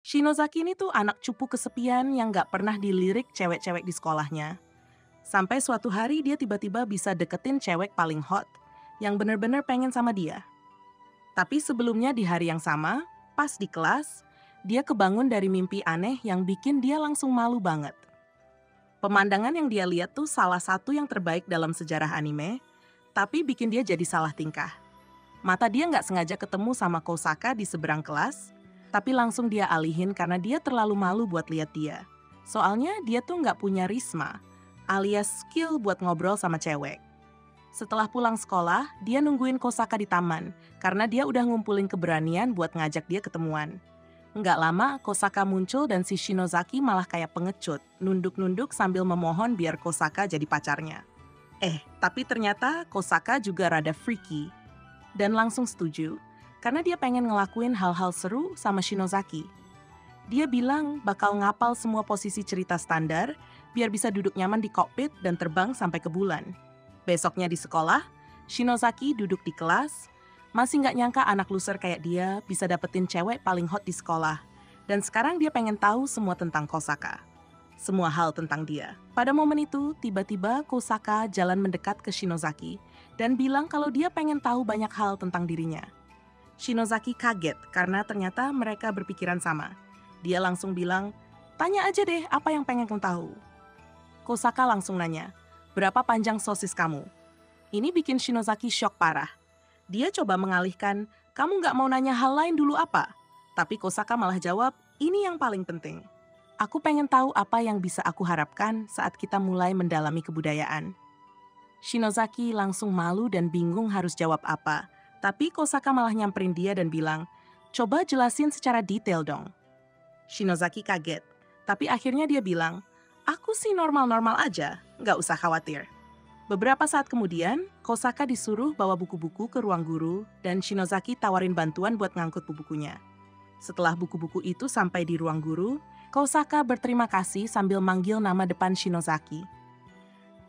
Shinozaki ini tuh anak cupu kesepian yang gak pernah dilirik cewek-cewek di sekolahnya. Sampai suatu hari dia tiba-tiba bisa deketin cewek paling hot, yang bener-bener pengen sama dia. Tapi sebelumnya di hari yang sama, pas di kelas, dia kebangun dari mimpi aneh yang bikin dia langsung malu banget. Pemandangan yang dia lihat tuh salah satu yang terbaik dalam sejarah anime, tapi bikin dia jadi salah tingkah. Mata dia nggak sengaja ketemu sama Kosaka di seberang kelas, tapi langsung dia alihin karena dia terlalu malu buat lihat dia. Soalnya dia tuh nggak punya risma, alias skill buat ngobrol sama cewek. Setelah pulang sekolah, dia nungguin Kosaka di taman, karena dia udah ngumpulin keberanian buat ngajak dia ketemuan. Nggak lama, Kosaka muncul dan si Shinozaki malah kayak pengecut, nunduk-nunduk sambil memohon biar Kosaka jadi pacarnya. Tapi ternyata Kosaka juga rada freaky. Dan langsung setuju, karena dia pengen ngelakuin hal-hal seru sama Shinozaki. Dia bilang bakal ngapal semua posisi cerita standar, biar bisa duduk nyaman di kokpit dan terbang sampai ke bulan. Besoknya di sekolah, Shinozaki duduk di kelas, masih nggak nyangka anak loser kayak dia bisa dapetin cewek paling hot di sekolah. Dan sekarang dia pengen tahu semua tentang Kosaka. Semua hal tentang dia. Pada momen itu, tiba-tiba Kosaka jalan mendekat ke Shinozaki dan bilang kalau dia pengen tahu banyak hal tentang dirinya. Shinozaki kaget karena ternyata mereka berpikiran sama. Dia langsung bilang, "Tanya aja deh apa yang pengen kamu tahu." Kosaka langsung nanya, "Berapa panjang sosis kamu?" Ini bikin Shinozaki shock parah. Dia coba mengalihkan, "Kamu nggak mau nanya hal lain dulu apa?" Tapi Kosaka malah jawab, "Ini yang paling penting. Aku pengen tahu apa yang bisa aku harapkan saat kita mulai mendalami kebudayaan." Shinozaki langsung malu dan bingung harus jawab apa. Tapi Kosaka malah nyamperin dia dan bilang, "Coba jelasin secara detail dong." Shinozaki kaget, tapi akhirnya dia bilang, "Aku sih normal-normal aja, nggak usah khawatir." Beberapa saat kemudian, Kosaka disuruh bawa buku-buku ke ruang guru dan Shinozaki tawarin bantuan buat ngangkut buku-bukunya. Setelah buku-buku itu sampai di ruang guru, Kosaka berterima kasih sambil manggil nama depan Shinozaki.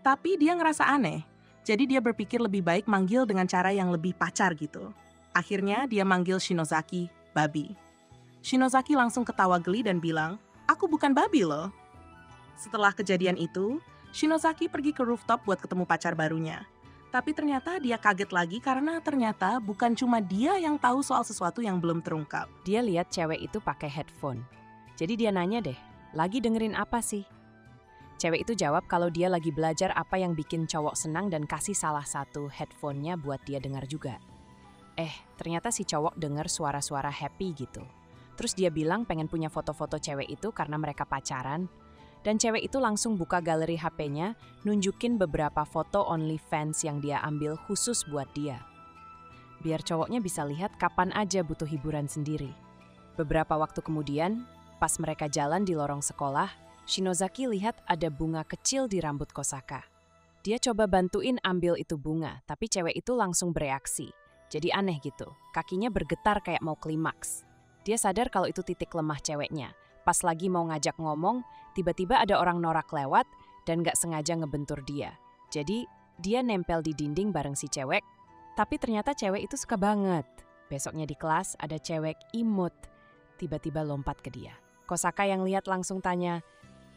Tapi dia ngerasa aneh, jadi dia berpikir lebih baik manggil dengan cara yang lebih pacar gitu. Akhirnya dia manggil Shinozaki, "Babi." Shinozaki langsung ketawa geli dan bilang, "Aku bukan babi loh." Setelah kejadian itu, Shinozaki pergi ke rooftop buat ketemu pacar barunya. Tapi ternyata dia kaget lagi karena ternyata bukan cuma dia yang tahu soal sesuatu yang belum terungkap. Dia lihat cewek itu pakai headphone. Jadi dia nanya deh, lagi dengerin apa sih? Cewek itu jawab kalau dia lagi belajar apa yang bikin cowok senang dan kasih salah satu headphone-nya buat dia dengar juga. Ternyata si cowok dengar suara-suara happy gitu. Terus dia bilang pengen punya foto-foto cewek itu karena mereka pacaran. Dan cewek itu langsung buka galeri HP-nya, nunjukin beberapa foto OnlyFans yang dia ambil khusus buat dia. Biar cowoknya bisa lihat kapan aja butuh hiburan sendiri. Beberapa waktu kemudian, pas mereka jalan di lorong sekolah, Shinozaki lihat ada bunga kecil di rambut Kosaka. Dia coba bantuin ambil itu bunga, tapi cewek itu langsung bereaksi. Jadi aneh gitu, kakinya bergetar kayak mau klimaks. Dia sadar kalau itu titik lemah ceweknya. Pas lagi mau ngajak ngomong, tiba-tiba ada orang norak lewat dan gak sengaja ngebentur dia. Jadi dia nempel di dinding bareng si cewek, tapi ternyata cewek itu suka banget. Besoknya di kelas ada cewek imut, tiba-tiba lompat ke dia. Kosaka yang lihat langsung tanya,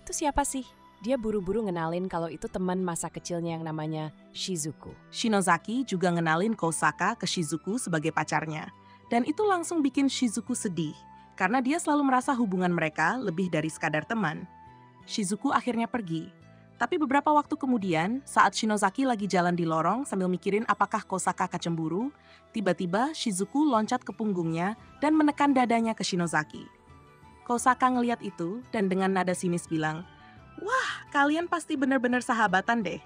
"Itu siapa sih?" Dia buru-buru ngenalin kalau itu teman masa kecilnya yang namanya Shizuku. Shinozaki juga ngenalin Kosaka ke Shizuku sebagai pacarnya. Dan itu langsung bikin Shizuku sedih, karena dia selalu merasa hubungan mereka lebih dari sekadar teman. Shizuku akhirnya pergi. Tapi beberapa waktu kemudian, saat Shinozaki lagi jalan di lorong sambil mikirin apakah Kosaka akan cemburu, tiba-tiba Shizuku loncat ke punggungnya dan menekan dadanya ke Shinozaki. Kosaka ngeliat itu dan dengan nada sinis bilang, "Wah, kalian pasti benar-benar sahabatan deh."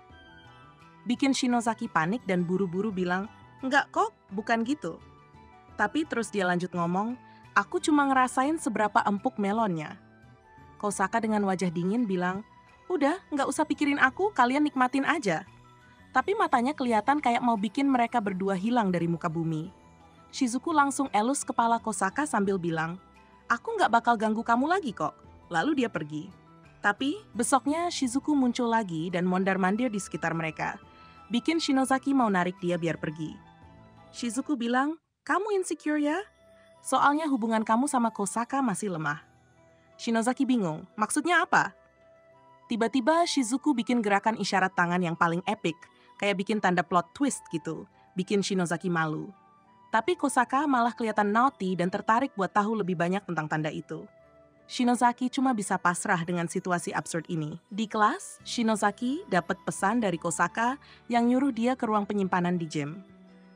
Bikin Shinozaki panik dan buru-buru bilang, "Enggak kok, bukan gitu." Tapi terus dia lanjut ngomong, "Aku cuma ngerasain seberapa empuk melonnya." Kosaka dengan wajah dingin bilang, "Udah, nggak usah pikirin aku, kalian nikmatin aja." Tapi matanya kelihatan kayak mau bikin mereka berdua hilang dari muka bumi. Shizuku langsung elus kepala Kosaka sambil bilang, "Aku nggak bakal ganggu kamu lagi kok." Lalu dia pergi. Tapi besoknya Shizuku muncul lagi dan mondar-mandir di sekitar mereka. Bikin Shinozaki mau narik dia biar pergi. Shizuku bilang, "Kamu insecure ya? Soalnya hubungan kamu sama Kosaka masih lemah." Shinozaki bingung, maksudnya apa? Tiba-tiba Shizuku bikin gerakan isyarat tangan yang paling epik, kayak bikin tanda plot twist gitu, bikin Shinozaki malu. Tapi Kosaka malah kelihatan naughty dan tertarik buat tahu lebih banyak tentang tanda itu. Shinozaki cuma bisa pasrah dengan situasi absurd ini. Di kelas, Shinozaki dapat pesan dari Kosaka yang nyuruh dia ke ruang penyimpanan di gym.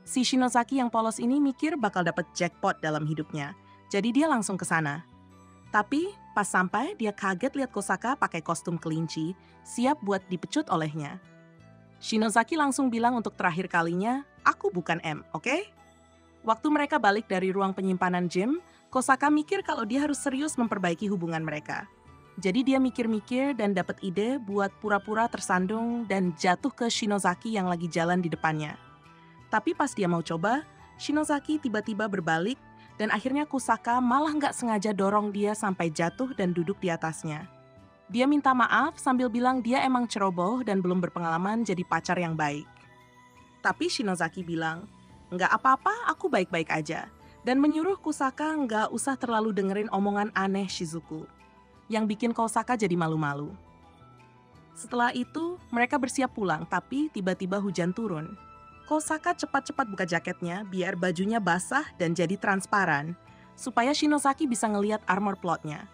Si Shinozaki yang polos ini mikir bakal dapat jackpot dalam hidupnya, jadi dia langsung ke sana. Tapi pas sampai, dia kaget lihat Kosaka pakai kostum kelinci, siap buat dipecut olehnya. Shinozaki langsung bilang untuk terakhir kalinya, aku bukan M, oke? Waktu mereka balik dari ruang penyimpanan gym, Kosaka mikir kalau dia harus serius memperbaiki hubungan mereka. Jadi dia mikir-mikir dan dapat ide buat pura-pura tersandung dan jatuh ke Shinozaki yang lagi jalan di depannya. Tapi pas dia mau coba, Shinozaki tiba-tiba berbalik dan akhirnya Kosaka malah nggak sengaja dorong dia sampai jatuh dan duduk di atasnya. Dia minta maaf sambil bilang dia emang ceroboh dan belum berpengalaman jadi pacar yang baik. Tapi Shinozaki bilang, nggak apa-apa, aku baik-baik aja. Dan menyuruh Kosaka nggak usah terlalu dengerin omongan aneh Shizuku, yang bikin Kosaka jadi malu-malu. Setelah itu, mereka bersiap pulang, tapi tiba-tiba hujan turun. Kosaka cepat-cepat buka jaketnya biar bajunya basah dan jadi transparan, supaya Shinozaki bisa ngelihat armor plotnya.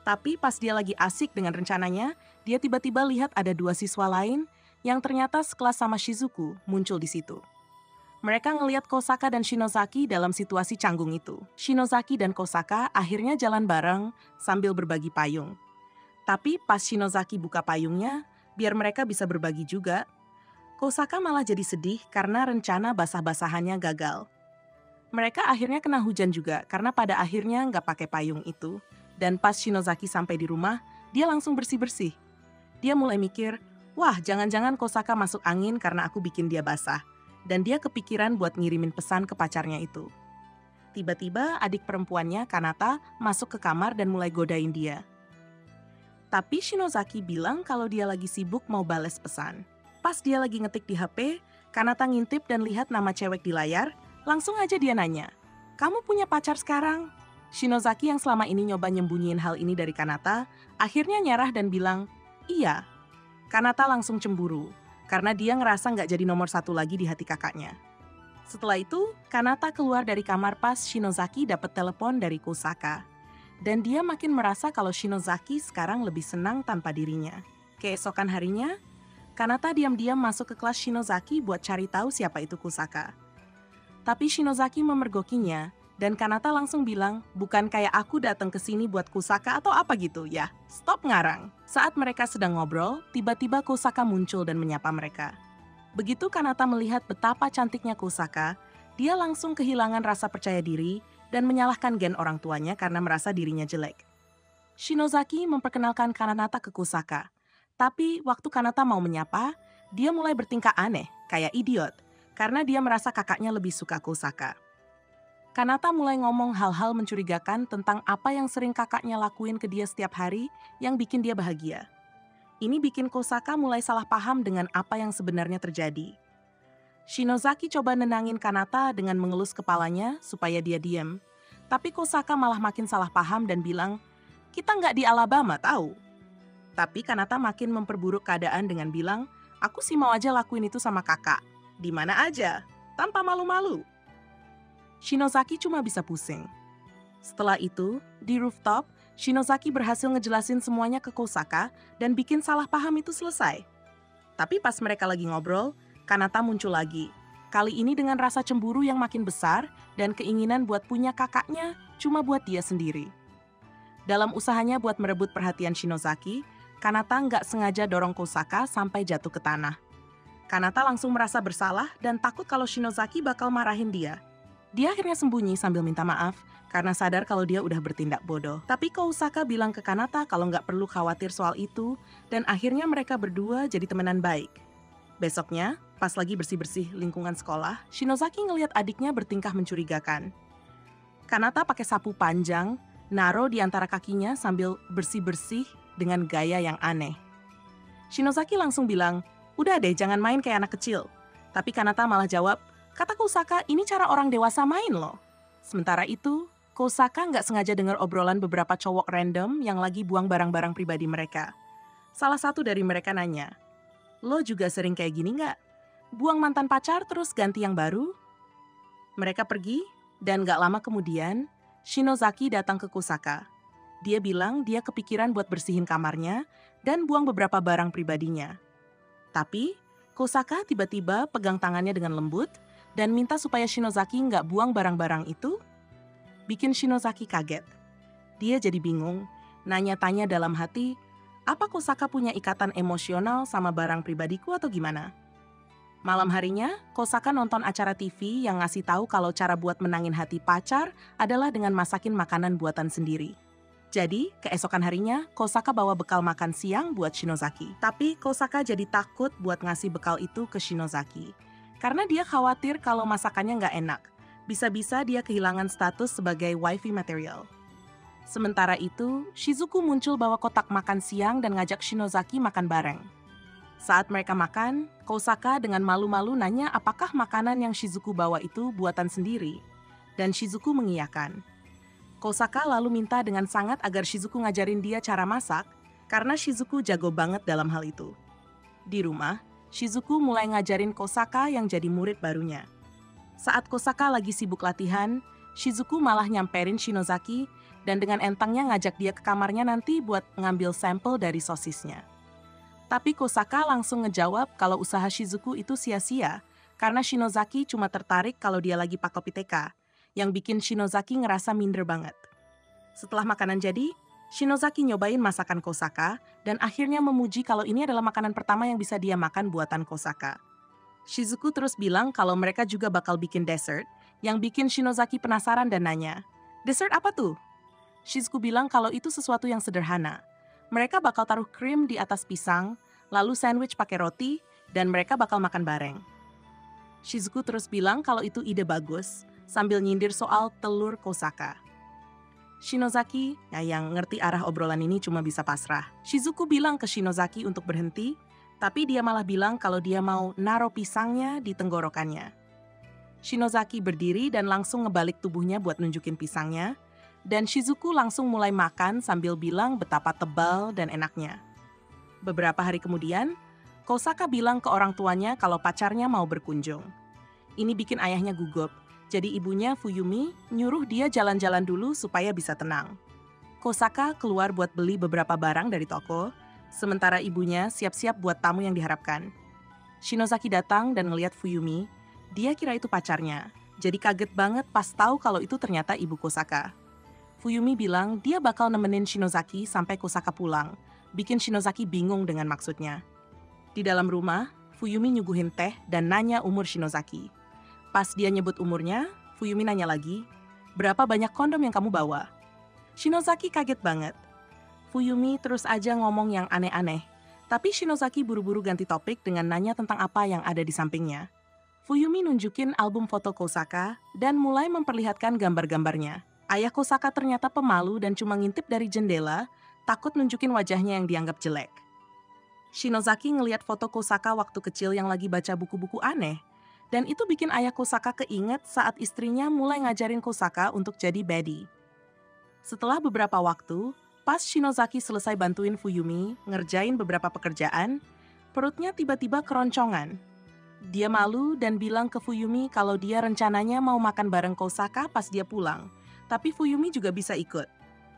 Tapi pas dia lagi asik dengan rencananya, dia tiba-tiba lihat ada 2 siswa lain yang ternyata sekelas sama Shizuku muncul di situ. Mereka ngelihat Kosaka dan Shinozaki dalam situasi canggung itu. Shinozaki dan Kosaka akhirnya jalan bareng sambil berbagi payung. Tapi pas Shinozaki buka payungnya, biar mereka bisa berbagi juga, Kosaka malah jadi sedih karena rencana basah-basahannya gagal. Mereka akhirnya kena hujan juga karena pada akhirnya nggak pakai payung itu. Dan pas Shinozaki sampai di rumah, dia langsung bersih-bersih. Dia mulai mikir, wah jangan-jangan Kosaka masuk angin karena aku bikin dia basah. Dan dia kepikiran buat ngirimin pesan ke pacarnya itu. Tiba-tiba adik perempuannya, Kanata, masuk ke kamar dan mulai godain dia. Tapi Shinozaki bilang kalau dia lagi sibuk mau bales pesan. Pas dia lagi ngetik di HP, Kanata ngintip dan lihat nama cewek di layar, langsung aja dia nanya, "Kamu punya pacar sekarang?" Shinozaki yang selama ini nyoba nyembunyiin hal ini dari Kanata, akhirnya nyerah dan bilang, "Iya." Kanata langsung cemburu, karena dia ngerasa nggak jadi nomor 1 lagi di hati kakaknya. Setelah itu, Kanata keluar dari kamar pas Shinozaki dapat telepon dari Kosaka. Dan dia makin merasa kalau Shinozaki sekarang lebih senang tanpa dirinya. Keesokan harinya, Kanata diam-diam masuk ke kelas Shinozaki buat cari tahu siapa itu Kosaka. Tapi Shinozaki memergokinya, dan Kanata langsung bilang, bukan kayak aku datang ke sini buat Kosaka atau apa gitu ya. Stop ngarang. Saat mereka sedang ngobrol, tiba-tiba Kosaka muncul dan menyapa mereka. Begitu Kanata melihat betapa cantiknya Kosaka, dia langsung kehilangan rasa percaya diri dan menyalahkan gen orang tuanya karena merasa dirinya jelek. Shinozaki memperkenalkan Kanata ke Kosaka. Tapi waktu Kanata mau menyapa, dia mulai bertingkah aneh, kayak idiot, karena dia merasa kakaknya lebih suka Kosaka. Kanata mulai ngomong hal-hal mencurigakan tentang apa yang sering kakaknya lakuin ke dia setiap hari yang bikin dia bahagia. Ini bikin Kosaka mulai salah paham dengan apa yang sebenarnya terjadi. Shinozaki coba nenangin Kanata dengan mengelus kepalanya supaya dia diam. Tapi Kosaka malah makin salah paham dan bilang, "Kita nggak di Alabama, tahu?" Tapi Kanata makin memperburuk keadaan dengan bilang, "Aku sih mau aja lakuin itu sama kakak. Di mana aja, tanpa malu-malu." Shinozaki cuma bisa pusing. Setelah itu, di rooftop, Shinozaki berhasil ngejelasin semuanya ke Kosaka dan bikin salah paham itu selesai. Tapi pas mereka lagi ngobrol, Kanata muncul lagi. Kali ini dengan rasa cemburu yang makin besar dan keinginan buat punya kakaknya cuma buat dia sendiri. Dalam usahanya buat merebut perhatian Shinozaki, Kanata nggak sengaja dorong Kosaka sampai jatuh ke tanah. Kanata langsung merasa bersalah dan takut kalau Shinozaki bakal marahin dia. Dia akhirnya sembunyi sambil minta maaf karena sadar kalau dia udah bertindak bodoh. Tapi Kosaka bilang ke Kanata kalau nggak perlu khawatir soal itu dan akhirnya mereka berdua jadi temenan baik. Besoknya, pas lagi bersih-bersih lingkungan sekolah, Shinozaki ngelihat adiknya bertingkah mencurigakan. Kanata pakai sapu panjang, naro di antara kakinya sambil bersih-bersih dengan gaya yang aneh. Shinozaki langsung bilang, "Udah deh, jangan main kayak anak kecil." Tapi Kanata malah jawab, "Kata Kosaka, ini cara orang dewasa main loh." Sementara itu, Kosaka nggak sengaja dengar obrolan beberapa cowok random yang lagi buang barang-barang pribadi mereka. Salah satu dari mereka nanya, "Lo juga sering kayak gini nggak? Buang mantan pacar terus ganti yang baru?" Mereka pergi, dan nggak lama kemudian, Shinozaki datang ke Kosaka. Dia bilang dia kepikiran buat bersihin kamarnya dan buang beberapa barang pribadinya. Tapi, Kosaka tiba-tiba pegang tangannya dengan lembut dan minta supaya Shinozaki nggak buang barang-barang itu. Bikin Shinozaki kaget. Dia jadi bingung, nanya-tanya dalam hati, apa Kosaka punya ikatan emosional sama barang pribadiku atau gimana? Malam harinya, Kosaka nonton acara TV yang ngasih tahu kalau cara buat menangin hati pacar adalah dengan masakin makanan buatan sendiri. Jadi, keesokan harinya, Kosaka bawa bekal makan siang buat Shinozaki. Tapi, Kosaka jadi takut buat ngasih bekal itu ke Shinozaki. Karena dia khawatir kalau masakannya nggak enak. Bisa-bisa dia kehilangan status sebagai wifey material. Sementara itu, Shizuku muncul bawa kotak makan siang dan ngajak Shinozaki makan bareng. Saat mereka makan, Kosaka dengan malu-malu nanya apakah makanan yang Shizuku bawa itu buatan sendiri. Dan Shizuku mengiyakan. Kosaka lalu minta dengan sangat agar Shizuku ngajarin dia cara masak, karena Shizuku jago banget dalam hal itu. Di rumah, Shizuku mulai ngajarin Kosaka yang jadi murid barunya. Saat Kosaka lagi sibuk latihan, Shizuku malah nyamperin Shinozaki dan dengan entengnya ngajak dia ke kamarnya nanti buat ngambil sampel dari sosisnya. Tapi Kosaka langsung ngejawab kalau usaha Shizuku itu sia-sia karena Shinozaki cuma tertarik kalau dia lagi pakopiteka, yang bikin Shinozaki ngerasa minder banget. Setelah makanan jadi, Shinozaki nyobain masakan Kosaka dan akhirnya memuji kalau ini adalah makanan pertama yang bisa dia makan buatan Kosaka. Shizuku terus bilang kalau mereka juga bakal bikin dessert, yang bikin Shinozaki penasaran dan nanya, "Dessert apa tuh?" Shizuku bilang kalau itu sesuatu yang sederhana. Mereka bakal taruh krim di atas pisang, lalu sandwich pakai roti, dan mereka bakal makan bareng. Shizuku terus bilang kalau itu ide bagus, sambil nyindir soal telur Kosaka. Shinozaki, yang ngerti arah obrolan ini cuma bisa pasrah. Shizuku bilang ke Shinozaki untuk berhenti, tapi dia malah bilang kalau dia mau naro pisangnya di tenggorokannya. Shinozaki berdiri dan langsung ngebalik tubuhnya buat nunjukin pisangnya, dan Shizuku langsung mulai makan sambil bilang betapa tebal dan enaknya. Beberapa hari kemudian, Kosaka bilang ke orang tuanya kalau pacarnya mau berkunjung. Ini bikin ayahnya gugup, jadi ibunya Fuyumi nyuruh dia jalan-jalan dulu supaya bisa tenang. Kosaka keluar buat beli beberapa barang dari toko, sementara ibunya siap-siap buat tamu yang diharapkan. Shinozaki datang dan ngeliat Fuyumi, dia kira itu pacarnya, jadi kaget banget pas tahu kalau itu ternyata ibu Kosaka. Fuyumi bilang dia bakal nemenin Shinozaki sampai Kosaka pulang, bikin Shinozaki bingung dengan maksudnya. Di dalam rumah, Fuyumi nyuguhin teh dan nanya umur Shinozaki. Pas dia nyebut umurnya, Fuyumi nanya lagi, "Berapa banyak kondom yang kamu bawa?" Shinozaki kaget banget. Fuyumi terus aja ngomong yang aneh-aneh, tapi Shinozaki buru-buru ganti topik dengan nanya tentang apa yang ada di sampingnya. Fuyumi nunjukin album foto Kosaka dan mulai memperlihatkan gambar-gambarnya. Ayah Kosaka ternyata pemalu dan cuma ngintip dari jendela, takut nunjukin wajahnya yang dianggap jelek. Shinozaki ngeliat foto Kosaka waktu kecil yang lagi baca buku-buku aneh, dan itu bikin ayah Kosaka keinget saat istrinya mulai ngajarin Kosaka untuk jadi baddie. Setelah beberapa waktu, pas Shinozaki selesai bantuin Fuyumi ngerjain beberapa pekerjaan, perutnya tiba-tiba keroncongan. Dia malu dan bilang ke Fuyumi kalau dia rencananya mau makan bareng Kosaka pas dia pulang, tapi Fuyumi juga bisa ikut.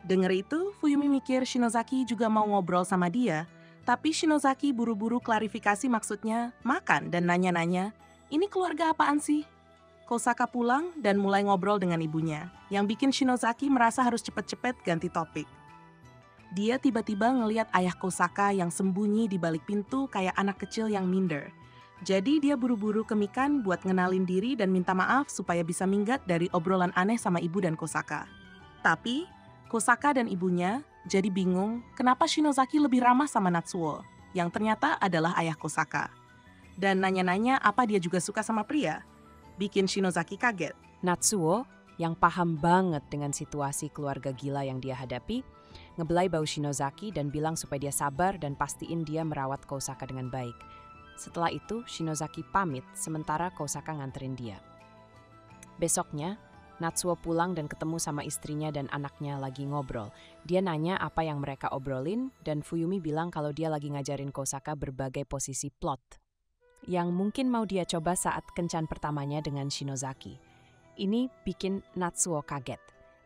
Dengar itu, Fuyumi mikir Shinozaki juga mau ngobrol sama dia, tapi Shinozaki buru-buru klarifikasi maksudnya makan dan nanya-nanya, "Ini keluarga apaan sih?" Kosaka pulang dan mulai ngobrol dengan ibunya, yang bikin Shinozaki merasa harus cepet-cepet ganti topik. Dia tiba-tiba ngeliat ayah Kosaka yang sembunyi di balik pintu kayak anak kecil yang minder. Jadi dia buru-buru ke Mikan buat ngenalin diri dan minta maaf supaya bisa minggat dari obrolan aneh sama ibu dan Kosaka. Tapi, Kosaka dan ibunya jadi bingung kenapa Shinozaki lebih ramah sama Natsuo, yang ternyata adalah ayah Kosaka. Dan nanya-nanya apa dia juga suka sama pria. Bikin Shinozaki kaget. Natsuo, yang paham banget dengan situasi keluarga gila yang dia hadapi, ngebelai bau Shinozaki dan bilang supaya dia sabar dan pastiin dia merawat Kosaka dengan baik. Setelah itu, Shinozaki pamit sementara Kosaka nganterin dia. Besoknya, Natsuo pulang dan ketemu sama istrinya dan anaknya lagi ngobrol. Dia nanya apa yang mereka obrolin, dan Fuyumi bilang kalau dia lagi ngajarin Kosaka berbagai posisi plot yang mungkin mau dia coba saat kencan pertamanya dengan Shinozaki. Ini bikin Natsuo kaget.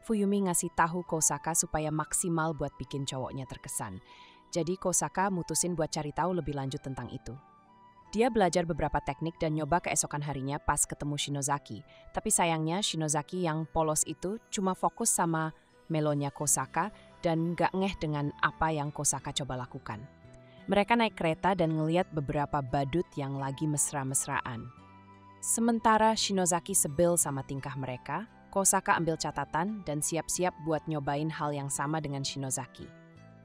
Fuyumi ngasih tahu Kosaka supaya maksimal buat bikin cowoknya terkesan. Jadi Kosaka mutusin buat cari tahu lebih lanjut tentang itu. Dia belajar beberapa teknik dan nyoba keesokan harinya pas ketemu Shinozaki. Tapi sayangnya Shinozaki yang polos itu cuma fokus sama melonya Kosaka dan gak ngeh dengan apa yang Kosaka coba lakukan. Mereka naik kereta dan ngeliat beberapa badut yang lagi mesra-mesraan. Sementara Shinozaki sebel sama tingkah mereka, Kosaka ambil catatan dan siap-siap buat nyobain hal yang sama dengan Shinozaki.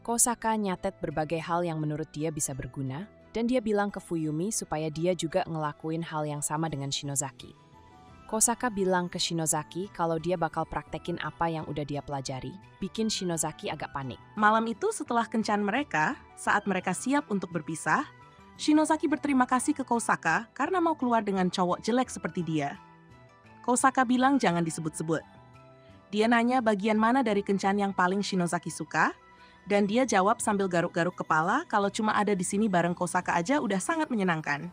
Kosaka nyatet berbagai hal yang menurut dia bisa berguna, dan dia bilang ke Fuyumi supaya dia juga ngelakuin hal yang sama dengan Shinozaki. Kosaka bilang ke Shinozaki kalau dia bakal praktekin apa yang udah dia pelajari, bikin Shinozaki agak panik. Malam itu setelah kencan mereka, saat mereka siap untuk berpisah, Shinozaki berterima kasih ke Kosaka karena mau keluar dengan cowok jelek seperti dia. Kosaka bilang jangan disebut-sebut. Dia nanya bagian mana dari kencan yang paling Shinozaki suka, dan dia jawab sambil garuk-garuk kepala kalau cuma ada di sini bareng Kosaka aja udah sangat menyenangkan.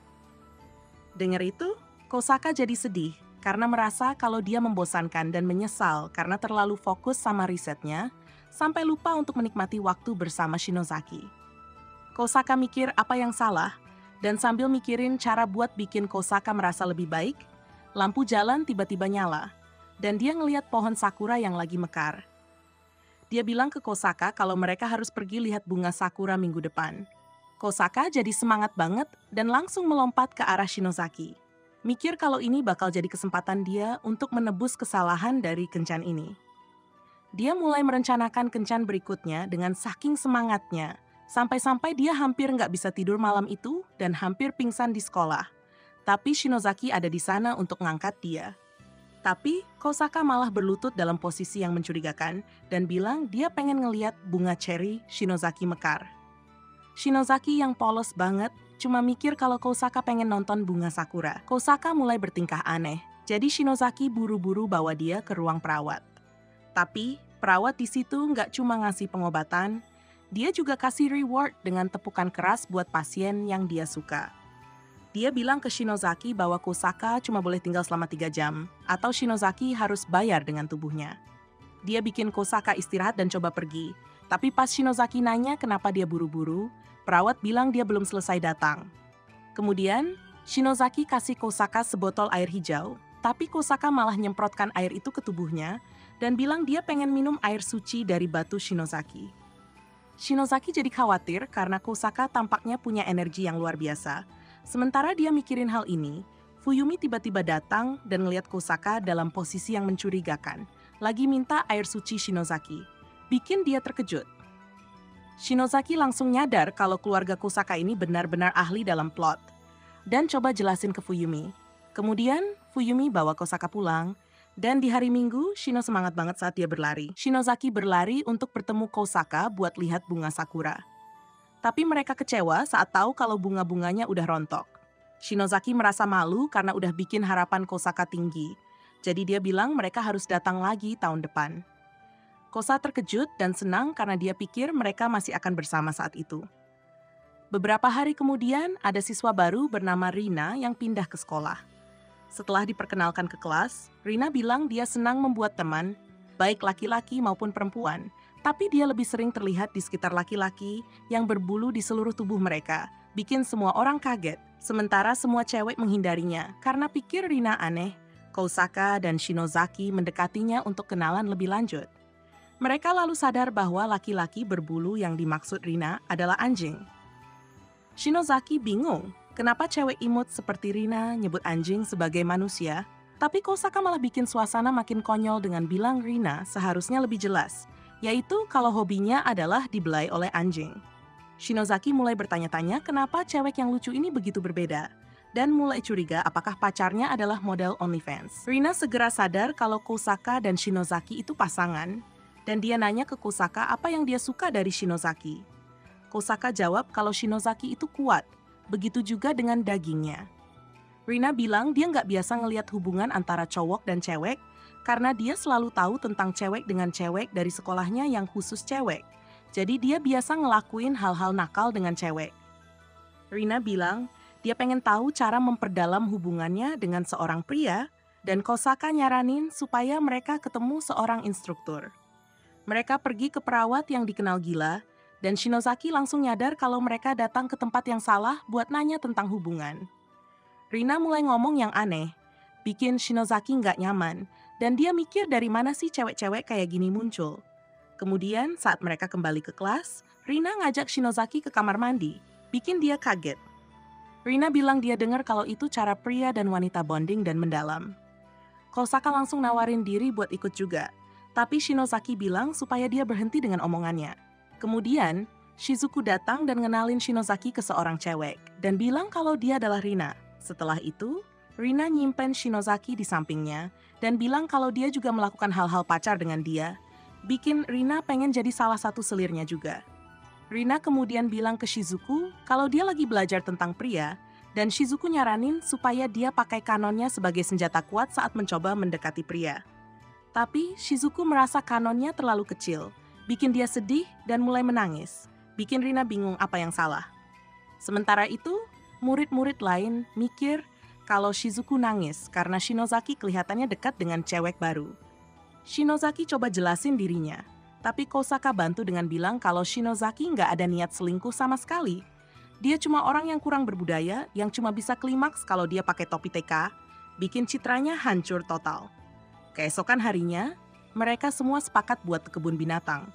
Dengar itu, Kosaka jadi sedih karena merasa kalau dia membosankan dan menyesal karena terlalu fokus sama risetnya, sampai lupa untuk menikmati waktu bersama Shinozaki. Kosaka mikir apa yang salah, dan sambil mikirin cara buat bikin Kosaka merasa lebih baik, lampu jalan tiba-tiba nyala, dan dia ngelihat pohon sakura yang lagi mekar. Dia bilang ke Kosaka kalau mereka harus pergi lihat bunga sakura minggu depan. Kosaka jadi semangat banget dan langsung melompat ke arah Shinozaki. Mikir kalau ini bakal jadi kesempatan dia untuk menebus kesalahan dari kencan ini. Dia mulai merencanakan kencan berikutnya dengan saking semangatnya, sampai-sampai dia hampir nggak bisa tidur malam itu dan hampir pingsan di sekolah. Tapi Shinozaki ada di sana untuk ngangkat dia. Tapi Kosaka malah berlutut dalam posisi yang mencurigakan dan bilang dia pengen ngeliat bunga cherry Shinozaki mekar. Shinozaki yang polos banget cuma mikir kalau Kosaka pengen nonton bunga sakura. Kosaka mulai bertingkah aneh, jadi Shinozaki buru-buru bawa dia ke ruang perawat. Tapi perawat di situ nggak cuma ngasih pengobatan, dia juga kasih reward dengan tepukan keras buat pasien yang dia suka. Dia bilang ke Shinozaki bahwa Kosaka cuma boleh tinggal selama 3 jam, atau Shinozaki harus bayar dengan tubuhnya. Dia bikin Kosaka istirahat dan coba pergi, tapi pas Shinozaki nanya kenapa dia buru-buru, perawat bilang dia belum selesai datang. Kemudian, Shinozaki kasih Kosaka sebotol air hijau, tapi Kosaka malah nyemprotkan air itu ke tubuhnya dan bilang dia pengen minum air suci dari batu Shinozaki. Shinozaki jadi khawatir karena Kosaka tampaknya punya energi yang luar biasa. Sementara dia mikirin hal ini, Fuyumi tiba-tiba datang dan ngeliat Kosaka dalam posisi yang mencurigakan, lagi minta air suci Shinozaki. Bikin dia terkejut. Shinozaki langsung nyadar kalau keluarga Kosaka ini benar-benar ahli dalam plot, dan coba jelasin ke Fuyumi. Kemudian, Fuyumi bawa Kosaka pulang, dan di hari Minggu, Shino semangat banget saat dia berlari. Shinozaki berlari untuk bertemu Kosaka buat lihat bunga sakura. Tapi mereka kecewa saat tahu kalau bunga-bunganya udah rontok. Shinozaki merasa malu karena udah bikin harapan Kosaka tinggi. Jadi dia bilang mereka harus datang lagi tahun depan. Kosa terkejut dan senang karena dia pikir mereka masih akan bersama saat itu. Beberapa hari kemudian, ada siswa baru bernama Rina yang pindah ke sekolah. Setelah diperkenalkan ke kelas, Rina bilang dia senang membuat teman, baik laki-laki maupun perempuan, tapi dia lebih sering terlihat di sekitar laki-laki yang berbulu di seluruh tubuh mereka, bikin semua orang kaget, sementara semua cewek menghindarinya karena pikir Rina aneh. Kosaka dan Shinozaki mendekatinya untuk kenalan lebih lanjut. Mereka lalu sadar bahwa laki-laki berbulu yang dimaksud Rina adalah anjing. Shinozaki bingung, kenapa cewek imut seperti Rina nyebut anjing sebagai manusia, tapi Kosaka malah bikin suasana makin konyol dengan bilang Rina seharusnya lebih jelas, yaitu kalau hobinya adalah dibelai oleh anjing. Shinozaki mulai bertanya-tanya kenapa cewek yang lucu ini begitu berbeda, dan mulai curiga apakah pacarnya adalah model OnlyFans. Rina segera sadar kalau Kosaka dan Shinozaki itu pasangan, dan dia nanya ke Kosaka apa yang dia suka dari Shinozaki. Kosaka jawab kalau Shinozaki itu kuat, begitu juga dengan dagingnya. Rina bilang dia nggak biasa ngelihat hubungan antara cowok dan cewek, karena dia selalu tahu tentang cewek dengan cewek dari sekolahnya yang khusus cewek. Jadi dia biasa ngelakuin hal-hal nakal dengan cewek. Rina bilang dia pengen tahu cara memperdalam hubungannya dengan seorang pria, dan Kosaka nyaranin supaya mereka ketemu seorang instruktur. Mereka pergi ke perawat yang dikenal gila, dan Shinozaki langsung nyadar kalau mereka datang ke tempat yang salah buat nanya tentang hubungan. Rina mulai ngomong yang aneh, bikin Shinozaki nggak nyaman, dan dia mikir dari mana sih cewek-cewek kayak gini muncul. Kemudian saat mereka kembali ke kelas, Rina ngajak Shinozaki ke kamar mandi, bikin dia kaget. Rina bilang dia dengar kalau itu cara pria dan wanita bonding dan mendalam. Kosaka langsung nawarin diri buat ikut juga, tapi Shinozaki bilang supaya dia berhenti dengan omongannya. Kemudian, Shizuku datang dan ngenalin Shinozaki ke seorang cewek, dan bilang kalau dia adalah Rina. Setelah itu, Rina nyimpen Shinozaki di sampingnya, dan bilang kalau dia juga melakukan hal-hal pacar dengan dia, bikin Rina pengen jadi salah satu selirnya juga. Rina kemudian bilang ke Shizuku kalau dia lagi belajar tentang pria, dan Shizuku nyaranin supaya dia pakai kanonnya sebagai senjata kuat saat mencoba mendekati pria. Tapi Shizuku merasa kanonnya terlalu kecil, bikin dia sedih dan mulai menangis, bikin Rina bingung apa yang salah. Sementara itu, murid-murid lain mikir kalau Shizuku nangis karena Shinozaki kelihatannya dekat dengan cewek baru. Shinozaki coba jelasin dirinya, tapi Kosaka bantu dengan bilang kalau Shinozaki nggak ada niat selingkuh sama sekali. Dia cuma orang yang kurang berbudaya, yang cuma bisa klimaks kalau dia pakai topi TK, bikin citranya hancur total. Keesokan harinya, mereka semua sepakat buat ke kebun binatang.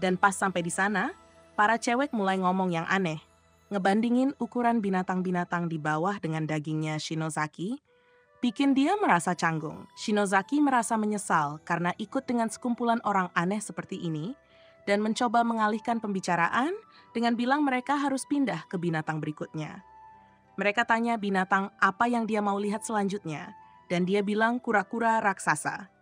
Dan pas sampai di sana, para cewek mulai ngomong yang aneh, ngebandingin ukuran binatang-binatang di bawah dengan dagingnya Shinozaki, bikin dia merasa canggung. Shinozaki merasa menyesal karena ikut dengan sekumpulan orang aneh seperti ini, dan mencoba mengalihkan pembicaraan dengan bilang mereka harus pindah ke binatang berikutnya. Mereka tanya binatang apa yang dia mau lihat selanjutnya, dan dia bilang kura-kura raksasa.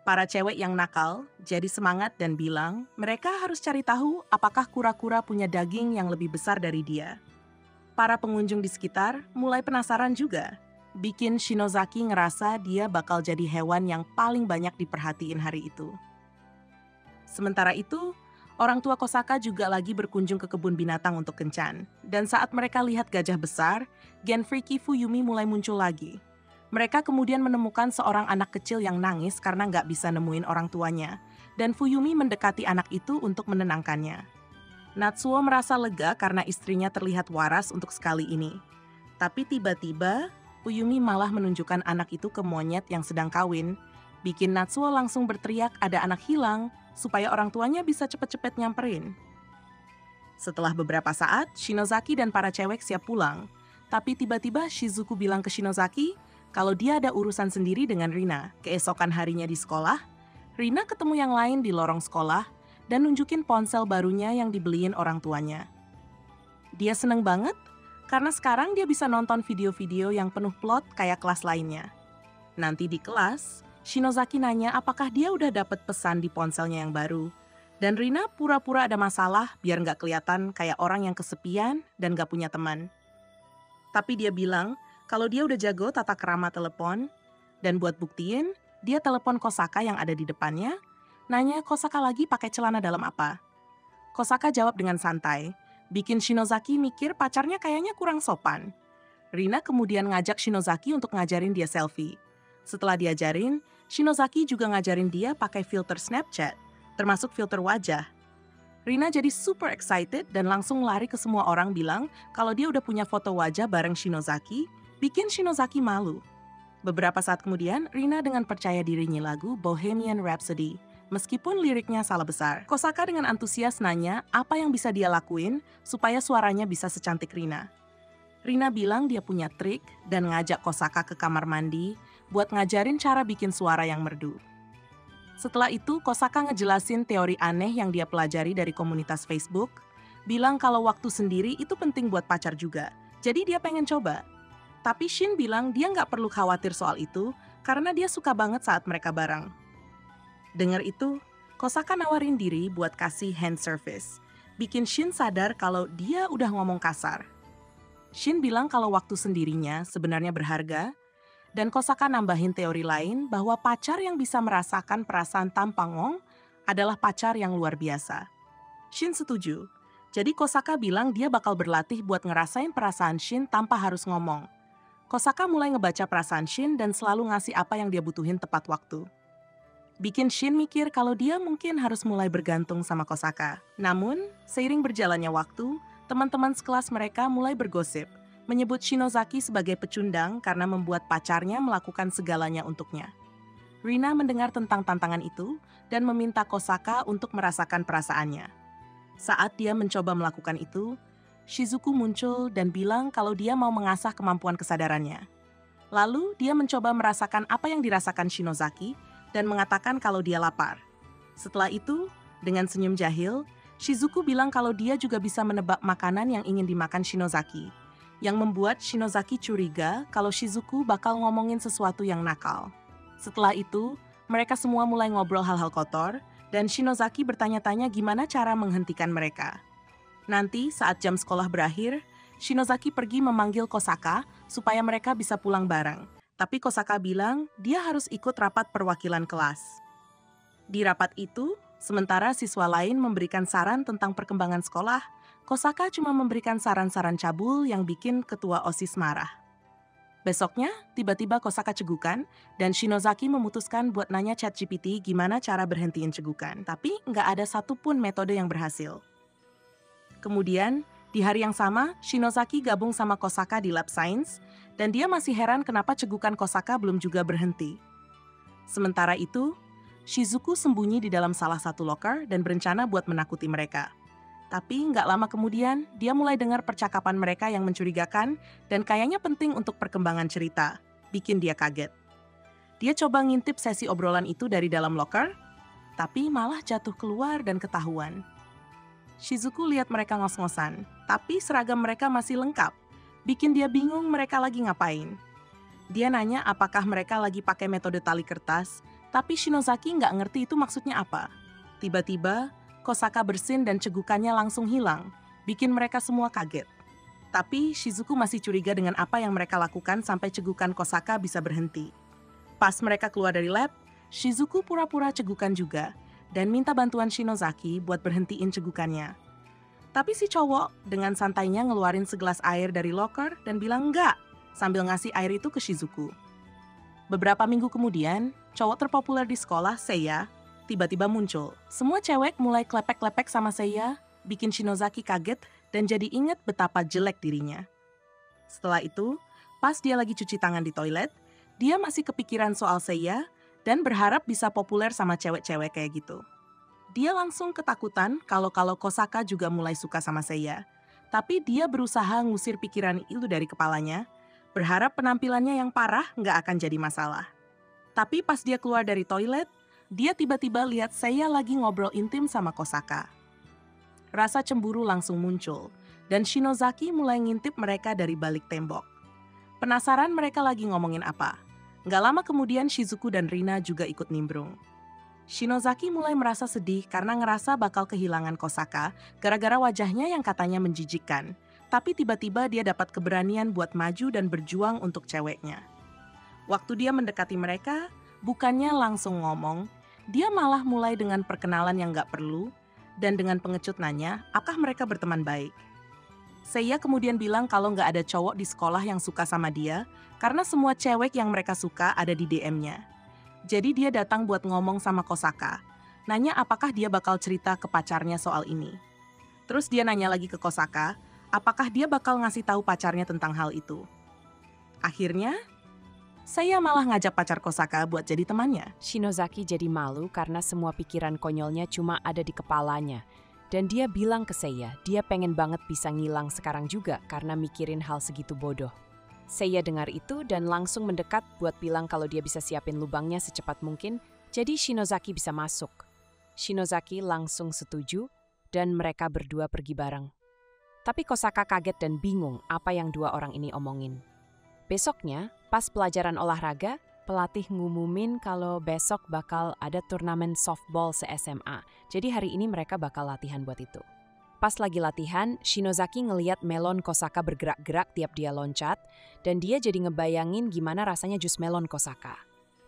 Para cewek yang nakal jadi semangat dan bilang mereka harus cari tahu apakah kura-kura punya daging yang lebih besar dari dia. Para pengunjung di sekitar mulai penasaran juga, bikin Shinozaki ngerasa dia bakal jadi hewan yang paling banyak diperhatiin hari itu. Sementara itu, orang tua Kosaka juga lagi berkunjung ke kebun binatang untuk kencan. Dan saat mereka lihat gajah besar, gen freaky Fuyumi mulai muncul lagi. Mereka kemudian menemukan seorang anak kecil yang nangis karena nggak bisa nemuin orang tuanya. Dan Fuyumi mendekati anak itu untuk menenangkannya. Natsuo merasa lega karena istrinya terlihat waras untuk sekali ini. Tapi tiba-tiba, Fuyumi malah menunjukkan anak itu ke monyet yang sedang kawin, bikin Natsuo langsung berteriak ada anak hilang, supaya orang tuanya bisa cepet-cepet nyamperin. Setelah beberapa saat, Shinozaki dan para cewek siap pulang. Tapi tiba-tiba Shizuku bilang ke Shinozaki kalau dia ada urusan sendiri dengan Rina. Keesokan harinya di sekolah, Rina ketemu yang lain di lorong sekolah dan nunjukin ponsel barunya yang dibeliin orang tuanya. Dia seneng banget karena sekarang dia bisa nonton video-video yang penuh plot kayak kelas lainnya. Nanti di kelas, Shinozaki nanya apakah dia udah dapet pesan di ponselnya yang baru. Dan Rina pura-pura ada masalah biar nggak kelihatan kayak orang yang kesepian dan nggak punya teman. Tapi dia bilang kalau dia udah jago tata krama telepon, dan buat buktiin, dia telepon Kosaka yang ada di depannya, nanya Kosaka lagi pakai celana dalam apa. Kosaka jawab dengan santai, bikin Shinozaki mikir pacarnya kayaknya kurang sopan. Rina kemudian ngajak Shinozaki untuk ngajarin dia selfie. Setelah diajarin, Shinozaki juga ngajarin dia pakai filter Snapchat, termasuk filter wajah. Rina jadi super excited dan langsung lari ke semua orang bilang kalau dia udah punya foto wajah bareng Shinozaki, bikin Shinozaki malu. Beberapa saat kemudian, Rina dengan percaya diri nyanyi lagu Bohemian Rhapsody, meskipun liriknya salah besar. Kosaka dengan antusias nanya apa yang bisa dia lakuin supaya suaranya bisa secantik Rina. Rina bilang dia punya trik dan ngajak Kosaka ke kamar mandi buat ngajarin cara bikin suara yang merdu. Setelah itu, Kosaka ngejelasin teori aneh yang dia pelajari dari komunitas Facebook, bilang kalau waktu sendiri itu penting buat pacar juga, jadi dia pengen coba. Tapi Shin bilang dia nggak perlu khawatir soal itu karena dia suka banget saat mereka bareng. Dengar itu, Kosaka nawarin diri buat kasih hand service, bikin Shin sadar kalau dia udah ngomong kasar. Shin bilang kalau waktu sendirinya sebenarnya berharga, Dan Kosaka nambahin teori lain bahwa pacar yang bisa merasakan perasaan tampangong adalah pacar yang luar biasa. Shin setuju. Jadi Kosaka bilang dia bakal berlatih buat ngerasain perasaan Shin tanpa harus ngomong. Kosaka mulai ngebaca perasaan Shin dan selalu ngasih apa yang dia butuhin tepat waktu. Bikin Shin mikir kalau dia mungkin harus mulai bergantung sama Kosaka. Namun, seiring berjalannya waktu, teman-teman sekelas mereka mulai bergosip, menyebut Shinozaki sebagai pecundang karena membuat pacarnya melakukan segalanya untuknya. Rina mendengar tentang tantangan itu dan meminta Kosaka untuk merasakan perasaannya. Saat dia mencoba melakukan itu, Shizuku muncul dan bilang kalau dia mau mengasah kemampuan kesadarannya. Lalu dia mencoba merasakan apa yang dirasakan Shinozaki dan mengatakan kalau dia lapar. Setelah itu, dengan senyum jahil, Shizuku bilang kalau dia juga bisa menebak makanan yang ingin dimakan Shinozaki, yang membuat Shinozaki curiga kalau Shizuku bakal ngomongin sesuatu yang nakal. Setelah itu, mereka semua mulai ngobrol hal-hal kotor, dan Shinozaki bertanya-tanya gimana cara menghentikan mereka. Nanti, saat jam sekolah berakhir, Shinozaki pergi memanggil Kosaka supaya mereka bisa pulang bareng. Tapi Kosaka bilang dia harus ikut rapat perwakilan kelas. Di rapat itu, sementara siswa lain memberikan saran tentang perkembangan sekolah, Kosaka cuma memberikan saran-saran cabul yang bikin ketua OSIS marah. Besoknya, tiba-tiba Kosaka cegukan, dan Shinozaki memutuskan buat nanya ChatGPT gimana cara berhentiin cegukan. Tapi nggak ada satupun metode yang berhasil. Kemudian, di hari yang sama, Shinozaki gabung sama Kosaka di lab sains, dan dia masih heran kenapa cegukan Kosaka belum juga berhenti. Sementara itu, Shizuku sembunyi di dalam salah satu loker dan berencana buat menakuti mereka. Tapi nggak lama kemudian, dia mulai dengar percakapan mereka yang mencurigakan dan kayaknya penting untuk perkembangan cerita, bikin dia kaget. Dia coba ngintip sesi obrolan itu dari dalam loker, tapi malah jatuh keluar dan ketahuan. Shizuku lihat mereka ngos-ngosan, tapi seragam mereka masih lengkap, bikin dia bingung mereka lagi ngapain. Dia nanya apakah mereka lagi pakai metode tali kertas, tapi Shinozaki nggak ngerti itu maksudnya apa. Tiba-tiba, Kosaka bersin dan cegukannya langsung hilang, bikin mereka semua kaget. Tapi Shizuku masih curiga dengan apa yang mereka lakukan sampai cegukan Kosaka bisa berhenti. Pas mereka keluar dari lab, Shizuku pura-pura cegukan juga dan minta bantuan Shinozaki buat berhentiin cegukannya. Tapi si cowok dengan santainya ngeluarin segelas air dari loker dan bilang enggak, sambil ngasih air itu ke Shizuku. Beberapa minggu kemudian, cowok terpopuler di sekolah, Seiya, tiba-tiba muncul. Semua cewek mulai klepek-klepek sama Seiya, bikin Shinozaki kaget dan jadi inget betapa jelek dirinya. Setelah itu, pas dia lagi cuci tangan di toilet, dia masih kepikiran soal Seiya dan berharap bisa populer sama cewek-cewek kayak gitu. Dia langsung ketakutan kalau Kosaka juga mulai suka sama Seiya. Tapi dia berusaha ngusir pikiran itu dari kepalanya, berharap penampilannya yang parah nggak akan jadi masalah. Tapi pas dia keluar dari toilet, dia tiba-tiba lihat Seiya lagi ngobrol intim sama Kosaka. Rasa cemburu langsung muncul, dan Shinozaki mulai ngintip mereka dari balik tembok. Penasaran mereka lagi ngomongin apa. Nggak lama kemudian Shizuku dan Rina juga ikut nimbrung. Shinozaki mulai merasa sedih karena ngerasa bakal kehilangan Kosaka gara-gara wajahnya yang katanya menjijikkan. Tapi tiba-tiba dia dapat keberanian buat maju dan berjuang untuk ceweknya. Waktu dia mendekati mereka, bukannya langsung ngomong, dia malah mulai dengan perkenalan yang gak perlu, dan dengan pengecut nanya, apakah mereka berteman baik. Seiya kemudian bilang kalau gak ada cowok di sekolah yang suka sama dia, karena semua cewek yang mereka suka ada di DM-nya. Jadi dia datang buat ngomong sama Kosaka, nanya apakah dia bakal cerita ke pacarnya soal ini. Terus dia nanya lagi ke Kosaka, apakah dia bakal ngasih tahu pacarnya tentang hal itu. Akhirnya, saya malah ngajak pacar Kosaka buat jadi temannya. Shinozaki jadi malu karena semua pikiran konyolnya cuma ada di kepalanya. Dan dia bilang ke Seiya, dia pengen banget bisa ngilang sekarang juga karena mikirin hal segitu bodoh. Seiya dengar itu dan langsung mendekat buat bilang kalau dia bisa siapin lubangnya secepat mungkin, jadi Shinozaki bisa masuk. Shinozaki langsung setuju dan mereka berdua pergi bareng. Tapi Kosaka kaget dan bingung apa yang dua orang ini omongin. Besoknya, pas pelajaran olahraga, pelatih ngumumin kalau besok bakal ada turnamen softball se-SMA. Jadi hari ini mereka bakal latihan buat itu. Pas lagi latihan, Shinozaki ngeliat melon Kosaka bergerak-gerak tiap dia loncat, dan dia jadi ngebayangin gimana rasanya jus melon Kosaka.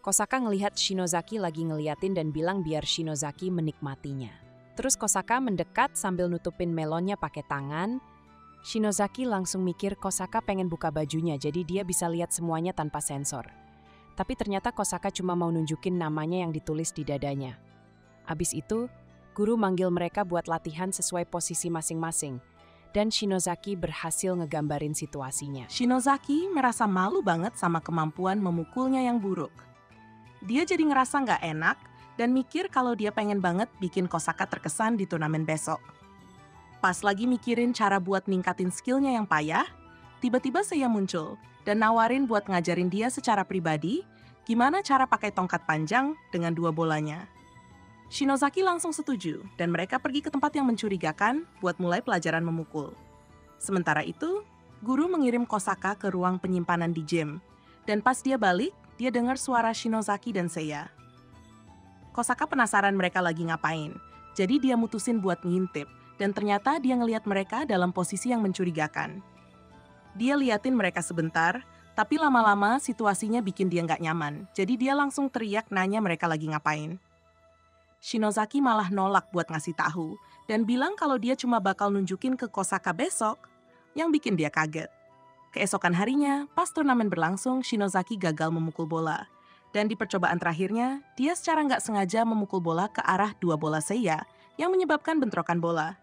Kosaka ngelihat Shinozaki lagi ngeliatin dan bilang biar Shinozaki menikmatinya. Terus Kosaka mendekat sambil nutupin melonnya pakai tangan. Shinozaki langsung mikir Kosaka pengen buka bajunya jadi dia bisa lihat semuanya tanpa sensor. Tapi ternyata Kosaka cuma mau nunjukin namanya yang ditulis di dadanya. Abis itu, guru manggil mereka buat latihan sesuai posisi masing-masing. Dan Shinozaki berhasil ngegambarin situasinya. Shinozaki merasa malu banget sama kemampuan memukulnya yang buruk. Dia jadi ngerasa nggak enak dan mikir kalau dia pengen banget bikin Kosaka terkesan di turnamen besok. Pas lagi mikirin cara buat ningkatin skillnya yang payah, tiba-tiba Seiya muncul dan nawarin buat ngajarin dia secara pribadi gimana cara pakai tongkat panjang dengan 2 bolanya. Shinozaki langsung setuju dan mereka pergi ke tempat yang mencurigakan buat mulai pelajaran memukul. Sementara itu, guru mengirim Kosaka ke ruang penyimpanan di gym. Dan pas dia balik, dia dengar suara Shinozaki dan Seiya. Kosaka penasaran mereka lagi ngapain, jadi dia mutusin buat ngintip. Dan ternyata dia ngeliat mereka dalam posisi yang mencurigakan. Dia liatin mereka sebentar, tapi lama-lama situasinya bikin dia nggak nyaman. Jadi dia langsung teriak nanya mereka lagi ngapain. Shinozaki malah nolak buat ngasih tahu dan bilang kalau dia cuma bakal nunjukin ke Kosaka besok, yang bikin dia kaget. Keesokan harinya, pas turnamen berlangsung, Shinozaki gagal memukul bola. Dan di percobaan terakhirnya, dia secara nggak sengaja memukul bola ke arah 2 bola Seiya yang menyebabkan bentrokan bola.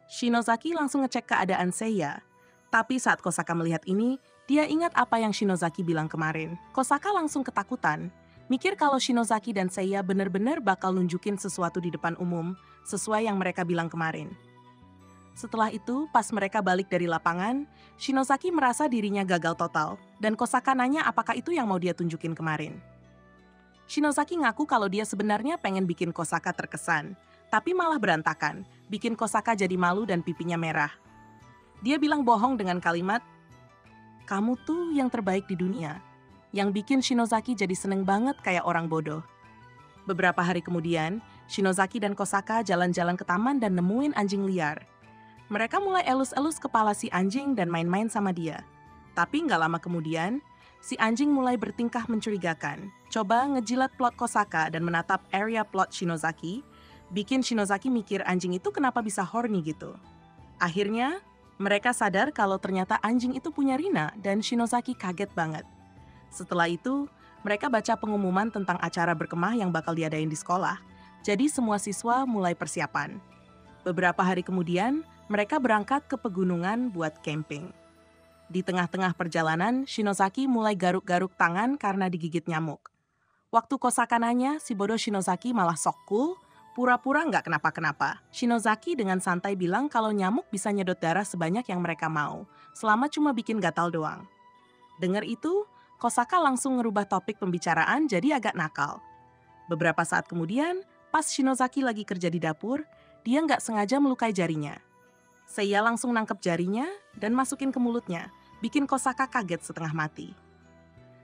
Shinozaki langsung ngecek keadaan Seiya. Tapi saat Kosaka melihat ini, dia ingat apa yang Shinozaki bilang kemarin. Kosaka langsung ketakutan. Mikir kalau Shinozaki dan Seiya benar-benar bakal nunjukin sesuatu di depan umum, sesuai yang mereka bilang kemarin. Setelah itu, pas mereka balik dari lapangan, Shinozaki merasa dirinya gagal total, dan Kosaka nanya apakah itu yang mau dia tunjukin kemarin. Shinozaki ngaku kalau dia sebenarnya pengen bikin Kosaka terkesan, tapi malah berantakan, bikin Kosaka jadi malu dan pipinya merah. Dia bilang bohong dengan kalimat, "Kamu tuh yang terbaik di dunia." Yang bikin Shinozaki jadi seneng banget kayak orang bodoh. Beberapa hari kemudian, Shinozaki dan Kosaka jalan-jalan ke taman dan nemuin anjing liar. Mereka mulai elus-elus kepala si anjing dan main-main sama dia. Tapi nggak lama kemudian, si anjing mulai bertingkah mencurigakan. Coba ngejilat plot Kosaka dan menatap area plot Shinozaki, bikin Shinozaki mikir anjing itu kenapa bisa horny gitu. Akhirnya, mereka sadar kalau ternyata anjing itu punya Rina dan Shinozaki kaget banget. Setelah itu, mereka baca pengumuman tentang acara berkemah yang bakal diadain di sekolah. Jadi semua siswa mulai persiapan. Beberapa hari kemudian, mereka berangkat ke pegunungan buat camping. Di tengah-tengah perjalanan, Shinozaki mulai garuk-garuk tangan karena digigit nyamuk. Waktu Kosaka nanya, si bodoh Shinozaki malah sok cool, pura-pura nggak kenapa-kenapa. Shinozaki dengan santai bilang kalau nyamuk bisa nyedot darah sebanyak yang mereka mau, selama cuma bikin gatal doang. Dengar itu, Kosaka langsung ngerubah topik pembicaraan jadi agak nakal. Beberapa saat kemudian, pas Shinozaki lagi kerja di dapur, dia nggak sengaja melukai jarinya. Seiya langsung nangkep jarinya dan masukin ke mulutnya, bikin Kosaka kaget setengah mati.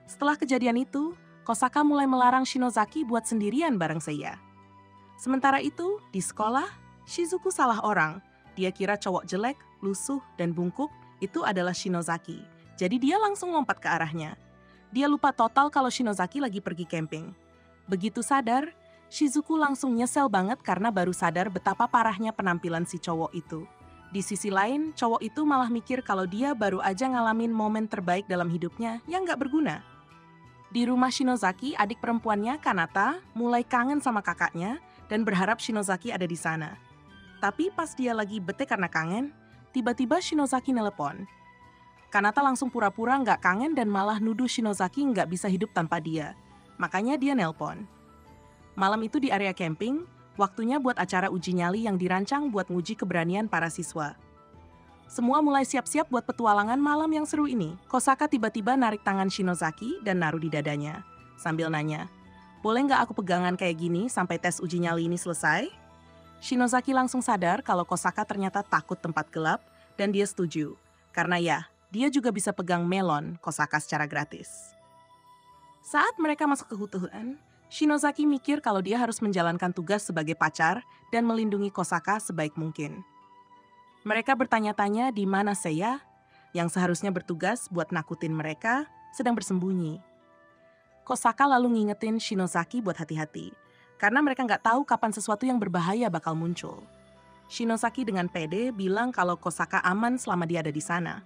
Setelah kejadian itu, Kosaka mulai melarang Shinozaki buat sendirian bareng Seiya. Sementara itu, di sekolah, Shizuku salah orang. Dia kira cowok jelek, lusuh, dan bungkuk itu adalah Shinozaki. Jadi dia langsung lompat ke arahnya. Dia lupa total kalau Shinozaki lagi pergi camping. Begitu sadar, Shizuku langsung nyesel banget karena baru sadar betapa parahnya penampilan si cowok itu. Di sisi lain, cowok itu malah mikir kalau dia baru aja ngalamin momen terbaik dalam hidupnya yang gak berguna. Di rumah Shinozaki, adik perempuannya, Kanata, mulai kangen sama kakaknya dan berharap Shinozaki ada di sana. Tapi pas dia lagi bete karena kangen, tiba-tiba Shinozaki nelepon. Kanata langsung pura-pura nggak kangen dan malah nuduh Shinozaki nggak bisa hidup tanpa dia. Makanya dia nelpon. Malam itu di area camping, waktunya buat acara uji nyali yang dirancang buat nguji keberanian para siswa. Semua mulai siap-siap buat petualangan malam yang seru ini. Kosaka tiba-tiba narik tangan Shinozaki dan naruh di dadanya. Sambil nanya, "Boleh nggak aku pegangan kayak gini sampai tes uji nyali ini selesai?" Shinozaki langsung sadar kalau Kosaka ternyata takut tempat gelap dan dia setuju. Karena ya, dia juga bisa pegang melon Kosaka secara gratis. Saat mereka masuk ke hutan, Shinozaki mikir kalau dia harus menjalankan tugas sebagai pacar dan melindungi Kosaka sebaik mungkin. Mereka bertanya-tanya di mana Seiya, yang seharusnya bertugas buat nakutin mereka, sedang bersembunyi. Kosaka lalu ngingetin Shinozaki buat hati-hati, karena mereka nggak tahu kapan sesuatu yang berbahaya bakal muncul. Shinozaki dengan pede bilang kalau Kosaka aman selama dia ada di sana.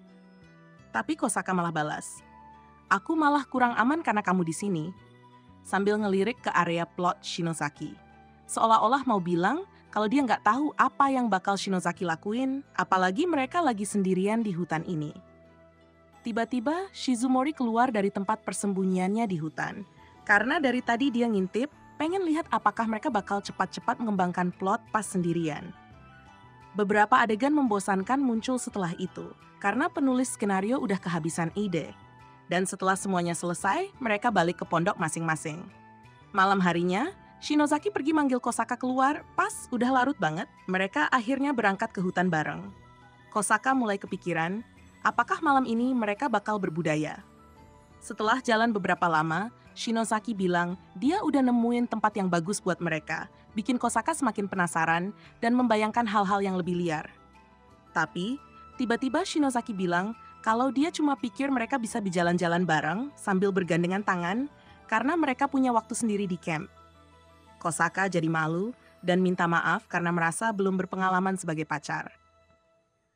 Tapi Kosaka malah balas, "Aku malah kurang aman karena kamu di sini," sambil ngelirik ke area plot Shinozaki. Seolah-olah mau bilang kalau dia nggak tahu apa yang bakal Shinozaki lakuin, apalagi mereka lagi sendirian di hutan ini. Tiba-tiba, Shizumori keluar dari tempat persembunyiannya di hutan. Karena dari tadi dia ngintip, pengen lihat apakah mereka bakal cepat-cepat mengembangkan plot pas sendirian. Beberapa adegan membosankan muncul setelah itu, karena penulis skenario udah kehabisan ide. Dan setelah semuanya selesai, mereka balik ke pondok masing-masing. Malam harinya, Shinozaki pergi manggil Kosaka keluar, pas udah larut banget, mereka akhirnya berangkat ke hutan bareng. Kosaka mulai kepikiran, apakah malam ini mereka bakal berbudaya? Setelah jalan beberapa lama, Shinozaki bilang dia udah nemuin tempat yang bagus buat mereka, bikin Kosaka semakin penasaran dan membayangkan hal-hal yang lebih liar. Tapi, tiba-tiba Shinozaki bilang kalau dia cuma pikir mereka bisa berjalan-jalan bareng sambil bergandengan tangan karena mereka punya waktu sendiri di camp. Kosaka jadi malu dan minta maaf karena merasa belum berpengalaman sebagai pacar.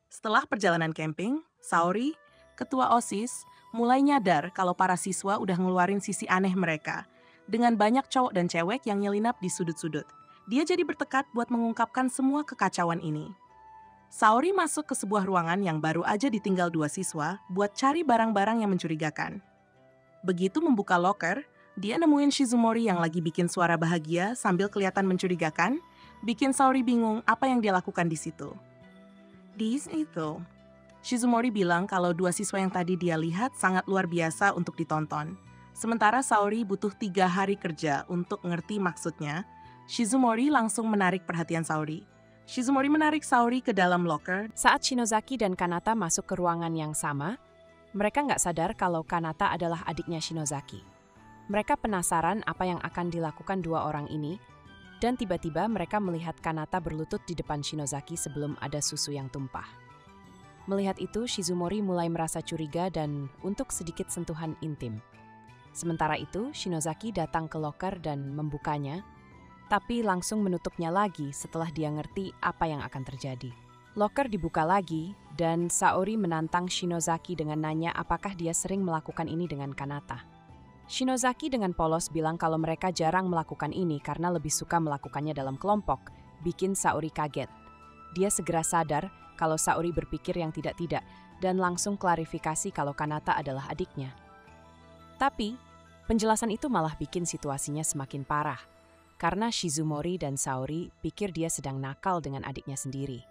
Setelah perjalanan camping, Saori, ketua OSIS, mulai nyadar kalau para siswa udah ngeluarin sisi aneh mereka, dengan banyak cowok dan cewek yang nyelinap di sudut-sudut. Dia jadi bertekad buat mengungkapkan semua kekacauan ini. Saori masuk ke sebuah ruangan yang baru aja ditinggal 2 siswa buat cari barang-barang yang mencurigakan. Begitu membuka loker, dia nemuin Shizumori yang lagi bikin suara bahagia sambil kelihatan mencurigakan, bikin Saori bingung apa yang dia lakukan di situ. Di situ, Shizumori bilang kalau 2 siswa yang tadi dia lihat sangat luar biasa untuk ditonton. Sementara Saori butuh 3 hari kerja untuk ngerti maksudnya, Shizumori langsung menarik perhatian Saori. Shizumori menarik Saori ke dalam loker. Saat Shinozaki dan Kanata masuk ke ruangan yang sama, mereka nggak sadar kalau Kanata adalah adiknya Shinozaki. Mereka penasaran apa yang akan dilakukan 2 orang ini, dan tiba-tiba mereka melihat Kanata berlutut di depan Shinozaki sebelum ada susu yang tumpah. Melihat itu, Shizumori mulai merasa curiga dan untuk sedikit sentuhan intim. Sementara itu, Shinozaki datang ke loker dan membukanya, tapi langsung menutupnya lagi setelah dia ngerti apa yang akan terjadi. Loker dibuka lagi, dan Saori menantang Shinozaki dengan nanya apakah dia sering melakukan ini dengan Kanata. Shinozaki dengan polos bilang kalau mereka jarang melakukan ini karena lebih suka melakukannya dalam kelompok, bikin Saori kaget. Dia segera sadar kalau Saori berpikir yang tidak-tidak, dan langsung klarifikasi kalau Kanata adalah adiknya. Tapi, penjelasan itu malah bikin situasinya semakin parah, karena Shizumori dan Saori pikir dia sedang nakal dengan adiknya sendiri.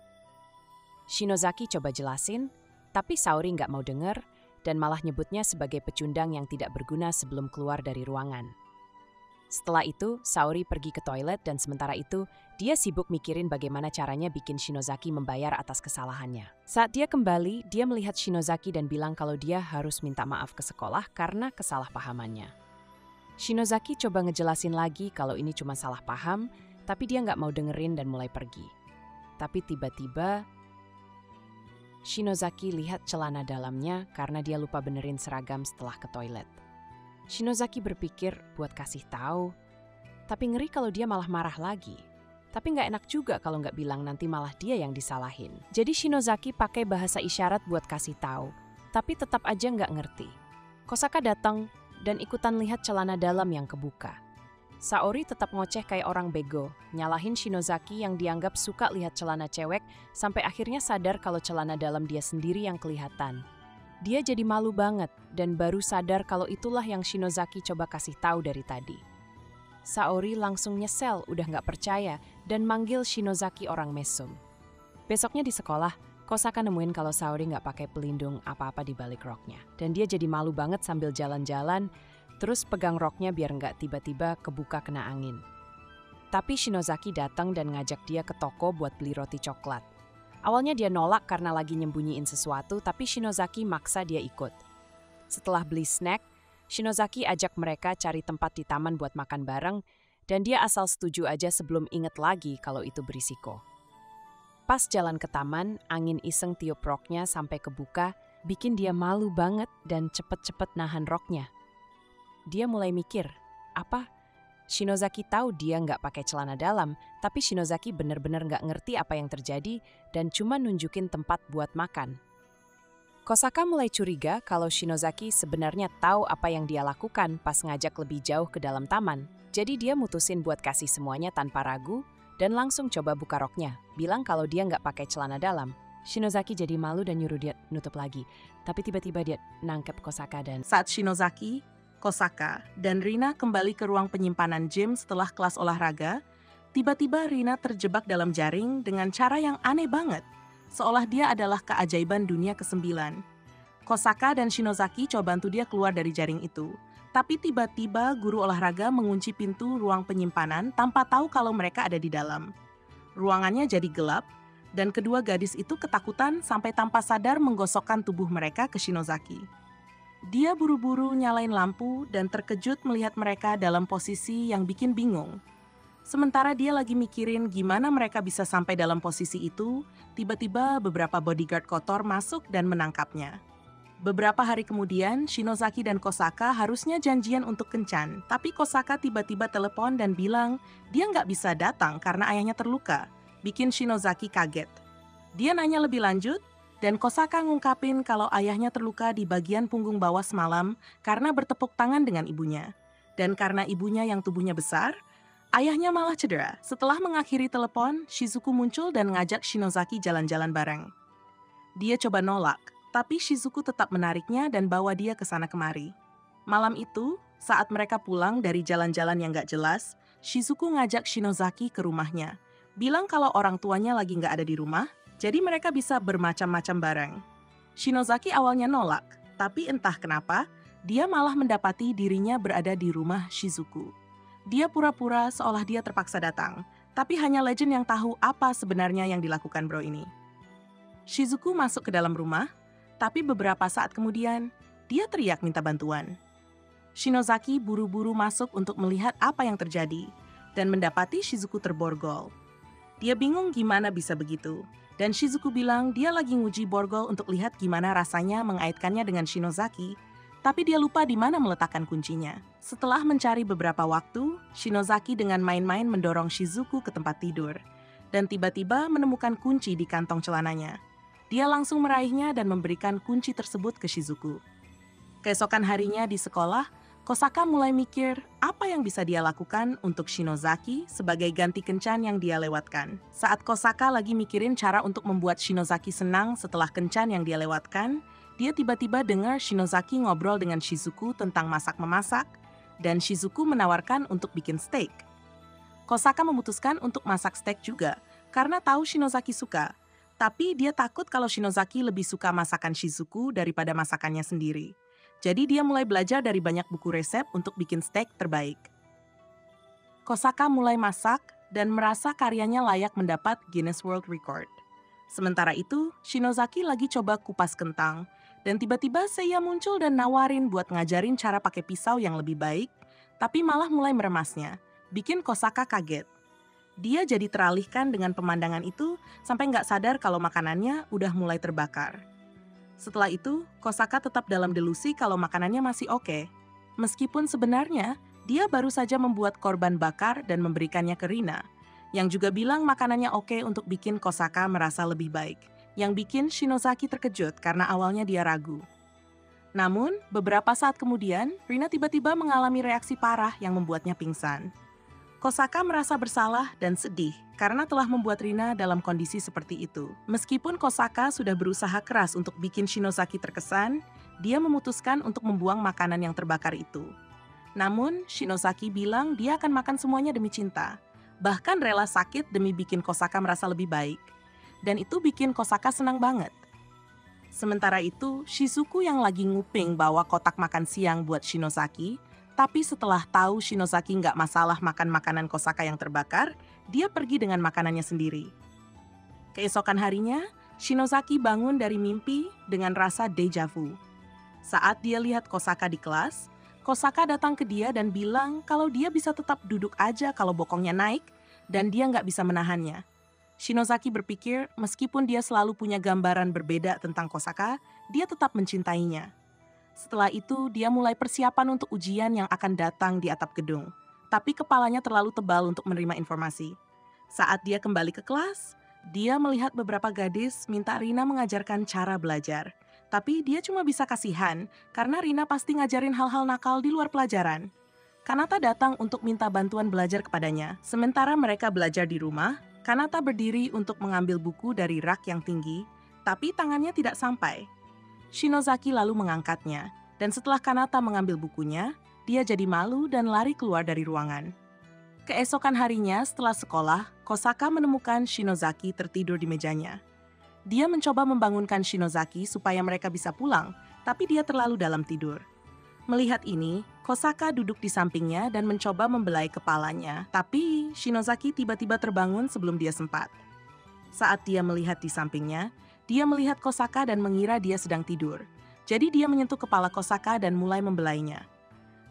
Shinozaki coba jelasin, tapi Saori nggak mau denger dan malah nyebutnya sebagai pecundang yang tidak berguna sebelum keluar dari ruangan. Setelah itu, Saori pergi ke toilet dan sementara itu, dia sibuk mikirin bagaimana caranya bikin Shinozaki membayar atas kesalahannya. Saat dia kembali, dia melihat Shinozaki dan bilang kalau dia harus minta maaf ke sekolah karena kesalahpahamannya. Shinozaki coba ngejelasin lagi kalau ini cuma salah paham, tapi dia nggak mau dengerin dan mulai pergi. Tapi tiba-tiba, Shinozaki lihat celana dalamnya karena dia lupa benerin seragam setelah ke toilet. Shinozaki berpikir buat kasih tahu, tapi ngeri kalau dia malah marah lagi. Tapi nggak enak juga kalau nggak bilang nanti malah dia yang disalahin. Jadi Shinozaki pakai bahasa isyarat buat kasih tahu, tapi tetap aja nggak ngerti. Kosaka datang dan ikutan lihat celana dalam yang kebuka. Saori tetap ngoceh kayak orang bego, nyalahin Shinozaki yang dianggap suka lihat celana cewek sampai akhirnya sadar kalau celana dalam dia sendiri yang kelihatan. Dia jadi malu banget dan baru sadar kalau itulah yang Shinozaki coba kasih tahu dari tadi. Saori langsung nyesel udah nggak percaya dan manggil Shinozaki orang mesum. Besoknya di sekolah, Kosaka nemuin kalau Saori nggak pakai pelindung apa-apa di balik roknya. Dan dia jadi malu banget sambil jalan-jalan, terus pegang roknya biar nggak tiba-tiba kebuka kena angin. Tapi Shinozaki datang dan ngajak dia ke toko buat beli roti coklat. Awalnya dia nolak karena lagi nyembunyiin sesuatu, tapi Shinozaki maksa dia ikut. Setelah beli snack, Shinozaki ajak mereka cari tempat di taman buat makan bareng, dan dia asal setuju aja sebelum inget lagi kalau itu berisiko. Pas jalan ke taman, angin iseng tiup roknya sampai kebuka, bikin dia malu banget dan cepet-cepet nahan roknya. Dia mulai mikir, apa? Shinozaki tahu dia nggak pakai celana dalam, tapi Shinozaki benar-benar nggak ngerti apa yang terjadi dan cuma nunjukin tempat buat makan. Kosaka mulai curiga kalau Shinozaki sebenarnya tahu apa yang dia lakukan pas ngajak lebih jauh ke dalam taman. Jadi dia mutusin buat kasih semuanya tanpa ragu dan langsung coba buka roknya, bilang kalau dia nggak pakai celana dalam. Shinozaki jadi malu dan nyuruh dia nutup lagi, tapi tiba-tiba dia nangkep Kosaka dan... Saat Shinozaki, Kosaka, dan Rina kembali ke ruang penyimpanan gym setelah kelas olahraga, tiba-tiba Rina terjebak dalam jaring dengan cara yang aneh banget, seolah dia adalah keajaiban dunia ke-9. Kosaka dan Shinozaki coba bantu dia keluar dari jaring itu, tapi tiba-tiba guru olahraga mengunci pintu ruang penyimpanan tanpa tahu kalau mereka ada di dalam. Ruangannya jadi gelap, dan kedua gadis itu ketakutan sampai tanpa sadar menggosokkan tubuh mereka ke Shinozaki. Dia buru-buru nyalain lampu dan terkejut melihat mereka dalam posisi yang bikin bingung. Sementara dia lagi mikirin gimana mereka bisa sampai dalam posisi itu, tiba-tiba beberapa bodyguard kotor masuk dan menangkapnya. Beberapa hari kemudian, Shinozaki dan Kosaka harusnya janjian untuk kencan, tapi Kosaka tiba-tiba telepon dan bilang dia nggak bisa datang karena ayahnya terluka, bikin Shinozaki kaget. Dia nanya lebih lanjut, dan Kosaka ngungkapin kalau ayahnya terluka di bagian punggung bawah semalam karena bertepuk tangan dengan ibunya. Dan karena ibunya yang tubuhnya besar, ayahnya malah cedera. Setelah mengakhiri telepon, Shizuku muncul dan ngajak Shinozaki jalan-jalan bareng. Dia coba nolak, tapi Shizuku tetap menariknya dan bawa dia ke sana kemari. Malam itu, saat mereka pulang dari jalan-jalan yang gak jelas, Shizuku ngajak Shinozaki ke rumahnya. Bilang kalau orang tuanya lagi gak ada di rumah, jadi mereka bisa bermacam-macam bareng. Shinozaki awalnya nolak, tapi entah kenapa, dia malah mendapati dirinya berada di rumah Shizuku. Dia pura-pura seolah dia terpaksa datang, tapi hanya legend yang tahu apa sebenarnya yang dilakukan bro ini. Shizuku masuk ke dalam rumah, tapi beberapa saat kemudian, dia teriak minta bantuan. Shinozaki buru-buru masuk untuk melihat apa yang terjadi, dan mendapati Shizuku terborgol. Dia bingung gimana bisa begitu. Dan Shizuku bilang dia lagi nguji borgol untuk lihat gimana rasanya mengaitkannya dengan Shinozaki, tapi dia lupa di mana meletakkan kuncinya. Setelah mencari beberapa waktu, Shinozaki dengan main-main mendorong Shizuku ke tempat tidur, dan tiba-tiba menemukan kunci di kantong celananya. Dia langsung meraihnya dan memberikan kunci tersebut ke Shizuku. Keesokan harinya di sekolah, Kosaka mulai mikir apa yang bisa dia lakukan untuk Shinozaki sebagai ganti kencan yang dia lewatkan. Saat Kosaka lagi mikirin cara untuk membuat Shinozaki senang setelah kencan yang dia lewatkan, dia tiba-tiba dengar Shinozaki ngobrol dengan Shizuku tentang masak-memasak, dan Shizuku menawarkan untuk bikin steak. Kosaka memutuskan untuk masak steak juga, karena tahu Shinozaki suka. Tapi dia takut kalau Shinozaki lebih suka masakan Shizuku daripada masakannya sendiri. Jadi dia mulai belajar dari banyak buku resep untuk bikin steak terbaik. Kosaka mulai masak dan merasa karyanya layak mendapat Guinness World Record. Sementara itu, Shinozaki lagi coba kupas kentang, dan tiba-tiba Seiya muncul dan nawarin buat ngajarin cara pakai pisau yang lebih baik, tapi malah mulai meremasnya, bikin Kosaka kaget. Dia jadi teralihkan dengan pemandangan itu sampai nggak sadar kalau makanannya udah mulai terbakar. Setelah itu, Kosaka tetap dalam delusi kalau makanannya masih oke. Meskipun sebenarnya, dia baru saja membuat korban bakar dan memberikannya ke Rina, yang juga bilang makanannya oke untuk bikin Kosaka merasa lebih baik, yang bikin Shinozaki terkejut karena awalnya dia ragu. Namun, beberapa saat kemudian, Rina tiba-tiba mengalami reaksi parah yang membuatnya pingsan. Kosaka merasa bersalah dan sedih karena telah membuat Rina dalam kondisi seperti itu. Meskipun Kosaka sudah berusaha keras untuk bikin Shinozaki terkesan, dia memutuskan untuk membuang makanan yang terbakar itu. Namun, Shinozaki bilang dia akan makan semuanya demi cinta, bahkan rela sakit demi bikin Kosaka merasa lebih baik. Dan itu bikin Kosaka senang banget. Sementara itu, Shizuku yang lagi nguping bawa kotak makan siang buat Shinozaki, tapi setelah tahu Shinozaki nggak masalah makan makanan Kosaka yang terbakar, dia pergi dengan makanannya sendiri. Keesokan harinya, Shinozaki bangun dari mimpi dengan rasa deja vu. Saat dia lihat Kosaka di kelas, Kosaka datang ke dia dan bilang kalau dia bisa tetap duduk aja kalau bokongnya naik dan dia nggak bisa menahannya. Shinozaki berpikir meskipun dia selalu punya gambaran berbeda tentang Kosaka, dia tetap mencintainya. Setelah itu, dia mulai persiapan untuk ujian yang akan datang di atap gedung. Tapi kepalanya terlalu tebal untuk menerima informasi. Saat dia kembali ke kelas, dia melihat beberapa gadis minta Rina mengajarkan cara belajar. Tapi dia cuma bisa kasihan karena Rina pasti ngajarin hal-hal nakal di luar pelajaran. Kanata datang untuk minta bantuan belajar kepadanya. Sementara mereka belajar di rumah, Kanata berdiri untuk mengambil buku dari rak yang tinggi, tapi tangannya tidak sampai. Shinozaki lalu mengangkatnya, dan setelah Kanata mengambil bukunya, dia jadi malu dan lari keluar dari ruangan. Keesokan harinya setelah sekolah, Kosaka menemukan Shinozaki tertidur di mejanya. Dia mencoba membangunkan Shinozaki supaya mereka bisa pulang, tapi dia terlalu dalam tidur. Melihat ini, Kosaka duduk di sampingnya dan mencoba membelai kepalanya, tapi Shinozaki tiba-tiba terbangun sebelum dia sempat. Saat dia melihat di sampingnya, dia melihat Kosaka dan mengira dia sedang tidur. Jadi dia menyentuh kepala Kosaka dan mulai membelainya.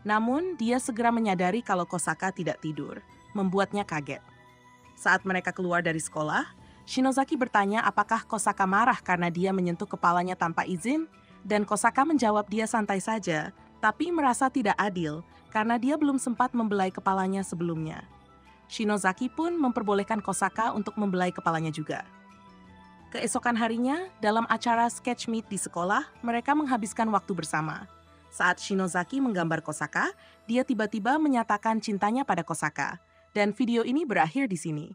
Namun, dia segera menyadari kalau Kosaka tidak tidur, membuatnya kaget. Saat mereka keluar dari sekolah, Shinozaki bertanya apakah Kosaka marah karena dia menyentuh kepalanya tanpa izin, dan Kosaka menjawab dia santai saja, tapi merasa tidak adil karena dia belum sempat membelai kepalanya sebelumnya. Shinozaki pun memperbolehkan Kosaka untuk membelai kepalanya juga. Keesokan harinya, dalam acara sketch meet di sekolah, mereka menghabiskan waktu bersama. Saat Shinozaki menggambar Kosaka, dia tiba-tiba menyatakan cintanya pada Kosaka. Dan video ini berakhir di sini.